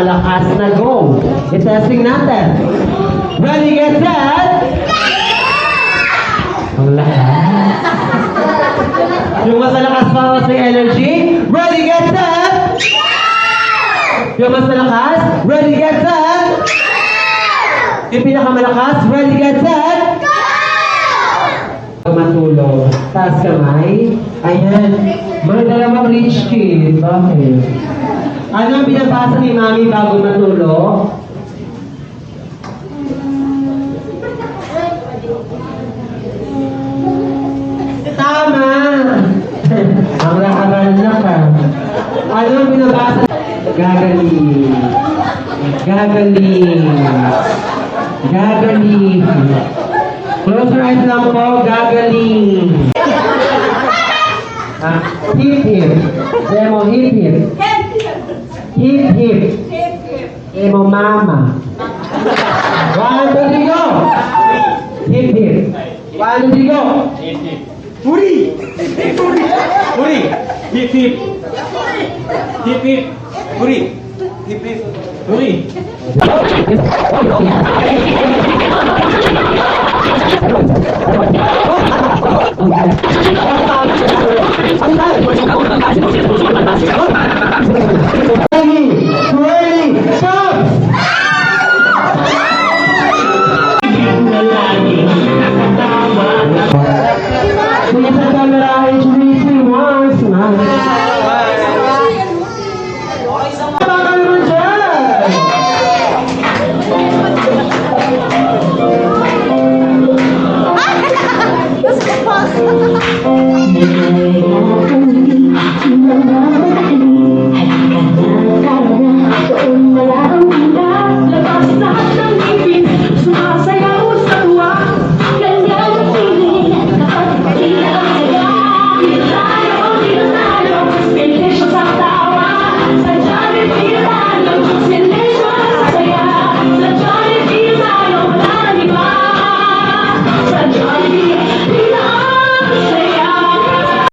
malakas na go. I-testing natin. Ready, get set! Ang lakas. Yung mas malakas pa sa energy. Ready, get set! Yung mas malakas. Ready, get set! Yung pinakamalakas. Ready, get set! Matulog. Taas kamay. Ayan. May dalawang rich kid. Bakit? Ano ang binabasa ni Mami bago matulog? Tama! Ang rakaban na ka. Ano ang binabasa? Gagaling. Gagaling. Gagaling. Close your eyes lang po. Gagaling. Hip hip. Demo hip hip. Hip hip. Demo mama. 1, 2, 3, go! Hip hip. 1, 2, 3, go! Hip hip. Puri! Puri! Puri! Hip hip. Hip hip. Puri! Hip hip. Puri!